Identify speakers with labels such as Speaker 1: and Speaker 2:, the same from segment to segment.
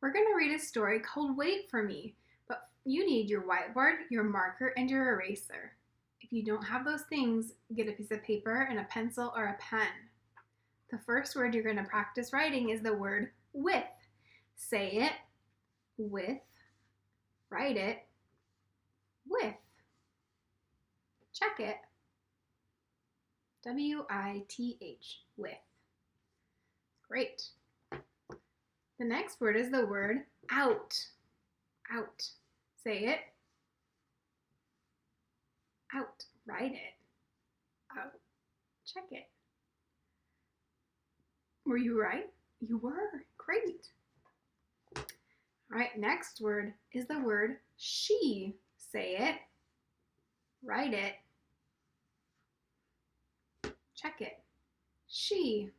Speaker 1: We're going to read a story called Wait for Me, but you need your whiteboard, your marker, and your eraser. If you don't have those things, get a piece of paper and a pencil or a pen. The first word you're going to practice writing is the word with. Say it with, write it with. Check it. W-I-T-H, with. Great. The next word is the word out. Out. Say it. Out. Write it. Out. Check it. Were you right? You were. Great. All right, next word is the word she. Say it. Write it. Check it. She.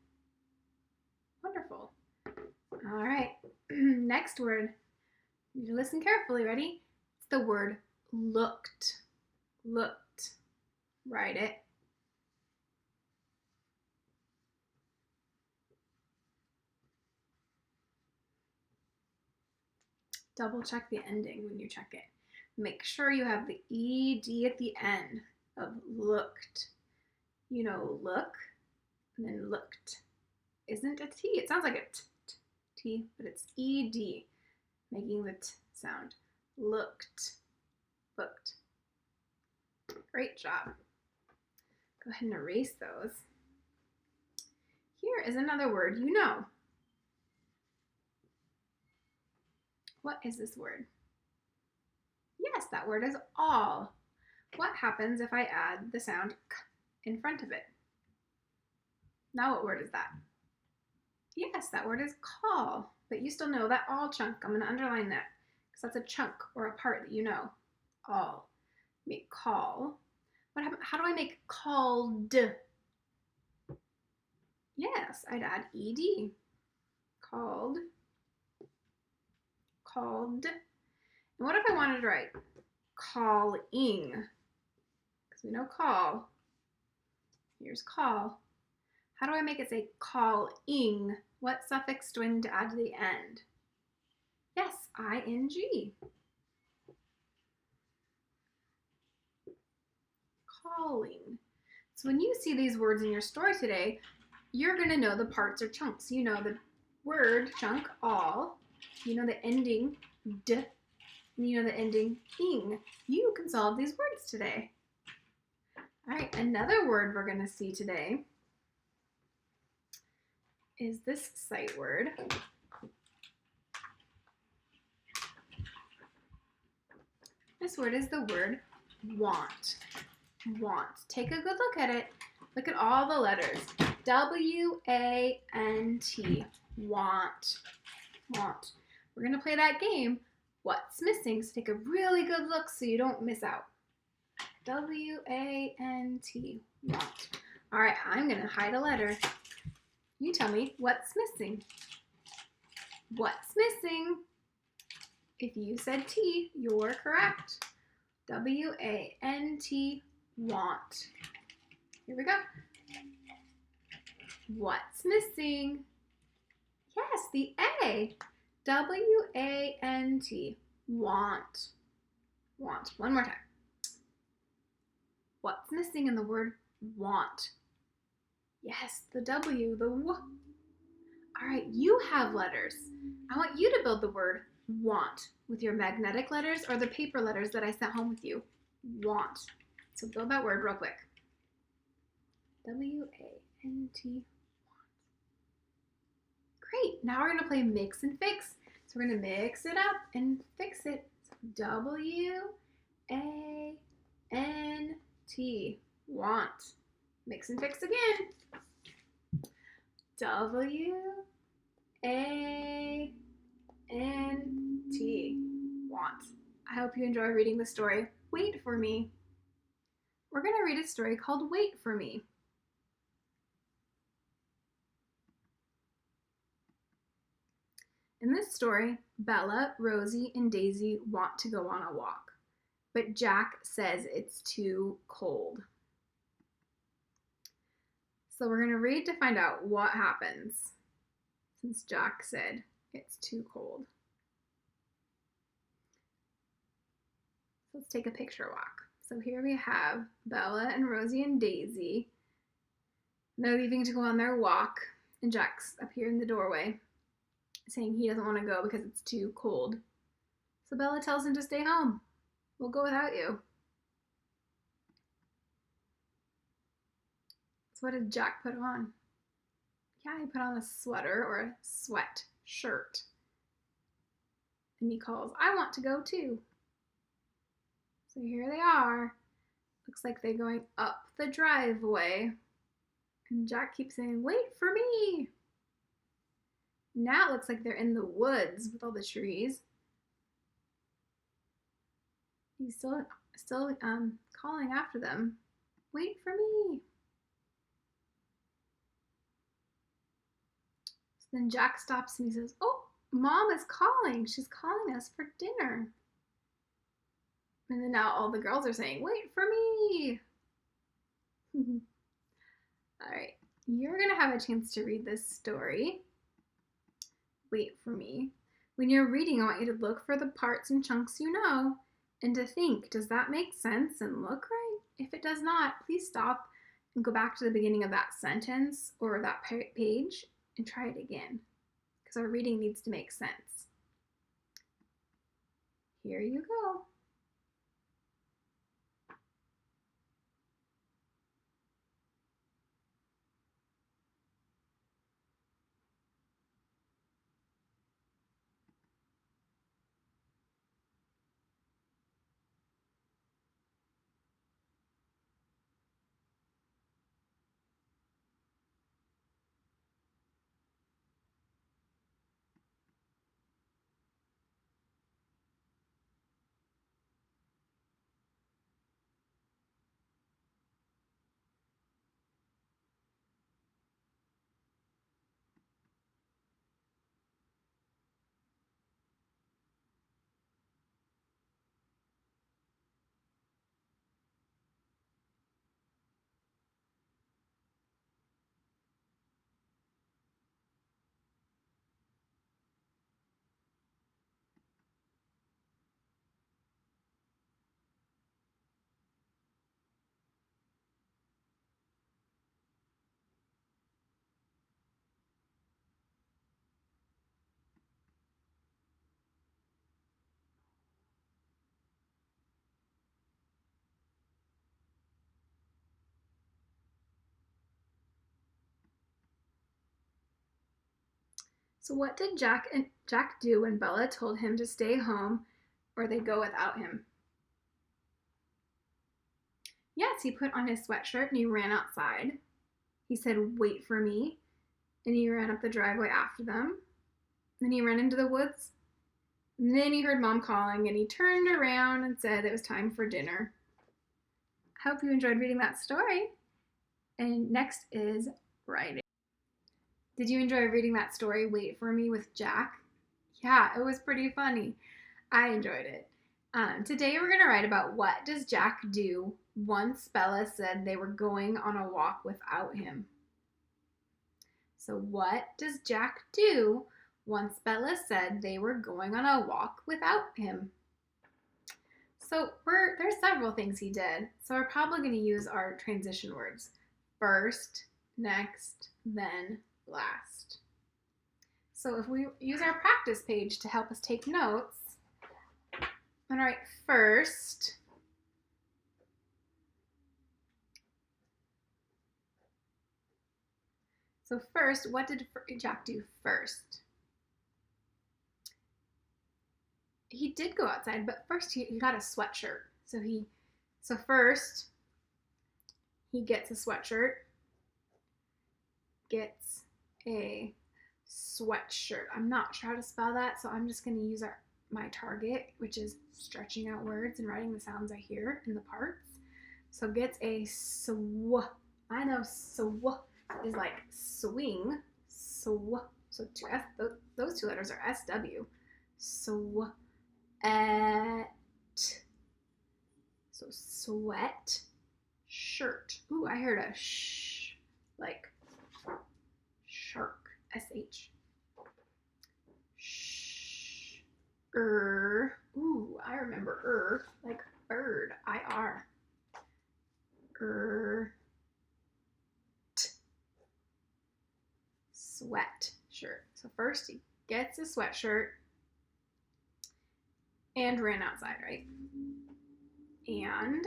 Speaker 1: Wonderful. All right, next word. You listen carefully. Ready? It's the word looked. Looked. Write it. Double check the ending when you check it. Make sure you have the ED at the end of looked. You know, look, and then looked. Isn't a T. It sounds like a T, but it's ED, making the T sound. Looked. Looked. Great job. Go ahead and erase those. Here is another word you know. What is this word? Yes, that word is all. What happens if I add the sound k in front of it? Now what word is that? Yes, that word is call, but you still know that all chunk. I'm going to underline that because that's a chunk or a part that you know. All. Make call. How do I make called? Yes, I'd add ed. Called. Called. And what if I wanted to write calling? Because we know call. Here's call. How do I make it say calling? What suffix do I need to add to the end? Yes, ing. Calling. So when you see these words in your story today, you're going to know the parts or chunks. You know the word chunk, all. You know the ending, d. And you know the ending, ing. You can solve these words today. All right, another word we're going to see today is this sight word. This word is the word want. Want. Take a good look at it. Look at all the letters. W-A-N-T. Want. Want. We're going to play that game, What's Missing? So take a really good look so you don't miss out. W-A-N-T. Want. All right, I'm going to hide a letter. You tell me what's missing. What's missing? If you said T, you're correct. W-A-N-T, want. Here we go. What's missing? Yes, the A. W-A-N-T, want. Want. One more time. What's missing in the word want? Yes, the W, the W. All right, you have letters. I want you to build the word want with your magnetic letters or the paper letters that I sent home with you. Want. So build that word real quick. W-A-N-T, want. Great. Now we're going to play mix and fix. So we're going to mix it up and fix it. So W-A-N-T, want. Mix and fix again. W-A-N-T, want. I hope you enjoy reading the story, Wait for Me. We're going to read a story called Wait for Me. In this story, Bella, Rosie, and Daisy want to go on a walk, but Jack says it's too cold. So we're going to read to find out what happens since Jack said it's too cold. So let's take a picture walk. So here we have Bella and Rosie and Daisy. They're leaving to go on their walk, and Jack's up here in the doorway saying he doesn't want to go because it's too cold. So Bella tells him to stay home. We'll go without you. So what did Jack put on? Yeah, he put on a sweater or a sweat shirt. And he calls, I want to go too. So here they are. Looks like they're going up the driveway. And Jack keeps saying, wait for me. Now it looks like they're in the woods with all the trees. He's still calling after them. Wait for me. So then Jack stops and he says, oh, Mom is calling. She's calling us for dinner. And then now all the girls are saying, wait for me. All right, you're going to have a chance to read this story. Wait for me. When you're reading, I want you to look for the parts and chunks you know and to think, does that make sense and look right? If it does not, please stop and go back to the beginning of that sentence or that page and try it again because our reading needs to make sense. Here you go. So what did Jack do when Bella told him to stay home or they'd go without him? Yes, he put on his sweatshirt and he ran outside. He said, wait for me. And he ran up the driveway after them. Then he ran into the woods. And then he heard Mom calling and he turned around and said it was time for dinner. I hope you enjoyed reading that story. And next is writing. Did you enjoy reading that story, Wait for Me, with Jack? Yeah, it was pretty funny. I enjoyed it. Today we're going to write about what does Jack do once Bella said they were going on a walk without him. So what does Jack do once Bella said they were going on a walk without him? So there's several things he did. So we're probably going to use our transition words. First, next, then, last. So if we use our practice page to help us take notes, I'm going to write first. So first, what did Jack do first? He did go outside, but first he got a sweatshirt. So first he gets a sweatshirt, gets a sweatshirt. I'm not sure how to spell that, so I'm just going to use my target, which is stretching out words and writing the sounds I hear in the parts. So gets a I know sw is like swing. So those two letters are SW. Sweat. So sweat shirt. Ooh, I heard a sh, like shark. SH. Ooh, I remember like bird. I-R. Sweat shirt. So first he gets a sweatshirt and ran outside, right? And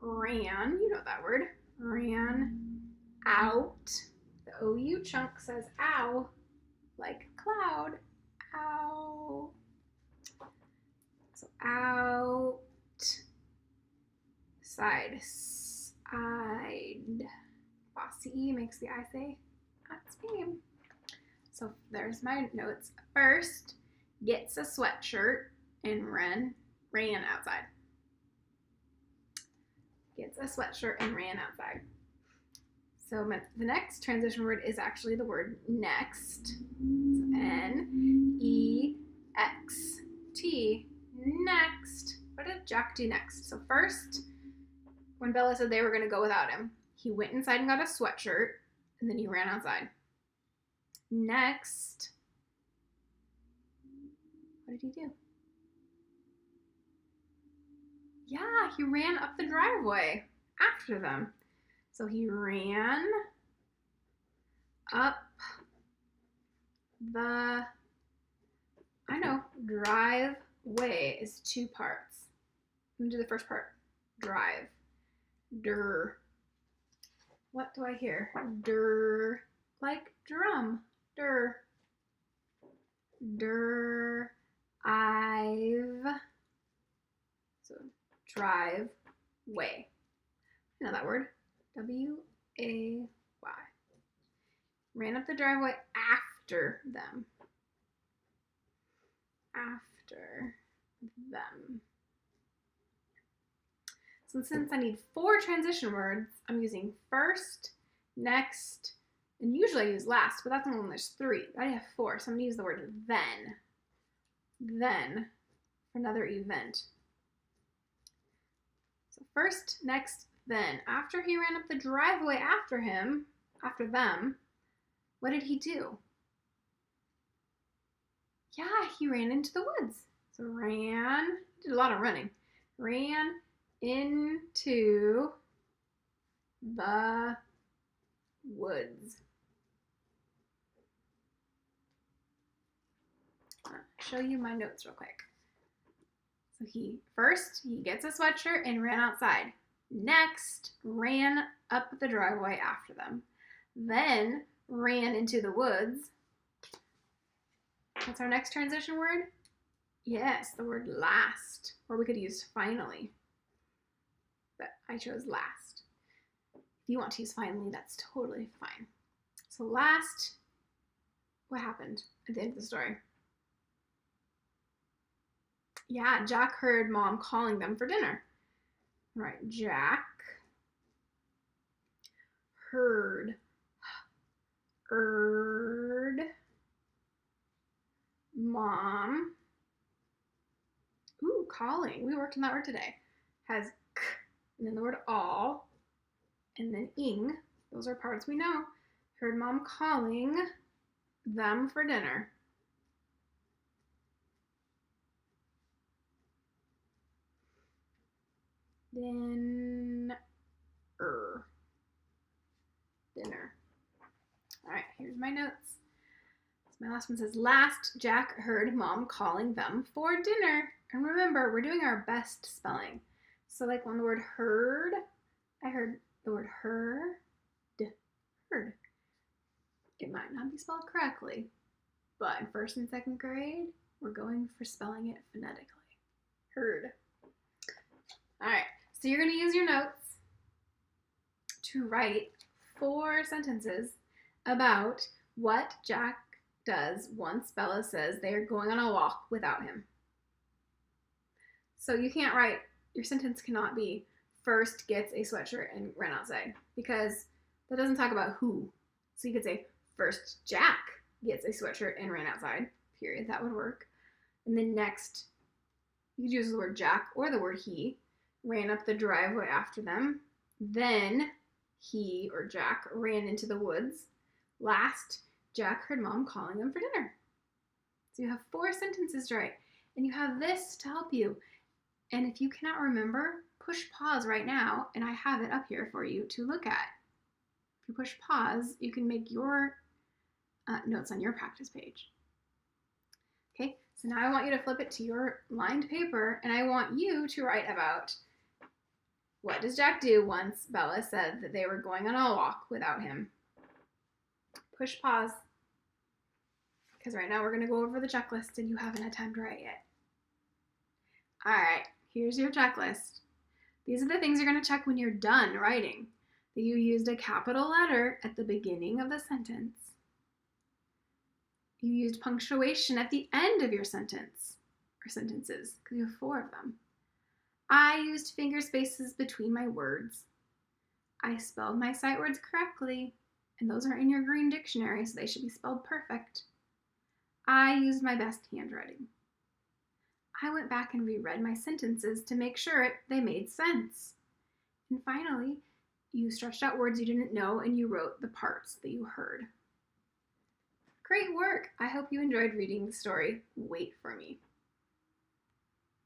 Speaker 1: ran, you know that word, ran out. The OU chunk says ow, like cloud. Ow. So out. Side. Bossy E makes the I say that's name. So there's my notes. First, gets a sweatshirt and ran outside. Gets a sweatshirt and ran outside. So the next transition word is actually the word next. So N-E-X-T. Next. What did Jack do next? So first, when Bella said they were going to go without him, he went inside and got a sweatshirt, and then he ran outside. Next, what did he do? Yeah, he ran up the driveway after them. So he ran up the, driveway is two parts. I'm gonna do the first part. Drive. Dur. What do I hear? Dur. Like drum. Dur. Dur. I've. So drive. Way. You know that word. W-A-Y. Ran up the driveway after them. After them. So since I need 4 transition words, I'm using first, next, and usually I use last, but that's only when there's 3. I have 4, so I'm going to use the word then. Then, for another event. So first, next, then. After he ran up the driveway after them, what did he do? Yeah, he ran into the woods. So did a lot of running. Ran into the woods. I'll show you my notes real quick. So he gets a sweatshirt and ran outside. Next, ran up the driveway after them. Then ran into the woods. What's our next transition word? Yes, the word last, or we could use finally. But I chose last. If you want to use finally, that's totally fine. So last, what happened at the end of the story? Yeah, Jack heard Mom calling them for dinner. All right, Jack heard Mom. Ooh, calling. We worked on that word today. Has k, and then the word all, and then ing. Those are parts we know. Heard Mom calling them for dinner. Dinner. All right, here's my notes. So my last one says, last, Jack heard Mom calling them for dinner. And remember, we're doing our best spelling. So like on the word heard, I heard the word heard. It might not be spelled correctly, but in 1st and 2nd grade, we're going for spelling it phonetically. Heard. All right, so you're going to use your notes to write 4 sentences about what Jack does once Bella says they're going on a walk without him. So you can't write, your sentence cannot be first gets a sweatshirt and ran outside, because that doesn't talk about who. So you could say first Jack gets a sweatshirt and ran outside, period. That would work. And then next, you could use the word Jack or the word he, ran up the driveway after them. Then he or Jack ran into the woods. Last, Jack heard Mom calling them for dinner. So you have 4 sentences to write, and you have this to help you. And if you cannot remember, push pause right now, and I have it up here for you to look at. If you push pause, you can make your notes on your practice page. Okay, so now I want you to flip it to your lined paper, and I want you to write about what does Jack do once Bella said that they were going on a walk without him. Push pause, because right now we're going to go over the checklist and you haven't had time to write yet. All right, here's your checklist. These are the things you're going to check when you're done writing. That you used a capital letter at the beginning of the sentence. You used punctuation at the end of your sentence, or sentences, because you have 4 of them. I used finger spaces between my words. I spelled my sight words correctly, and those are in your green dictionary, so they should be spelled perfect. I used my best handwriting. I went back and reread my sentences to make sure they made sense. And finally, you stretched out words you didn't know and you wrote the parts that you heard. Great work! I hope you enjoyed reading the story Wait for Me.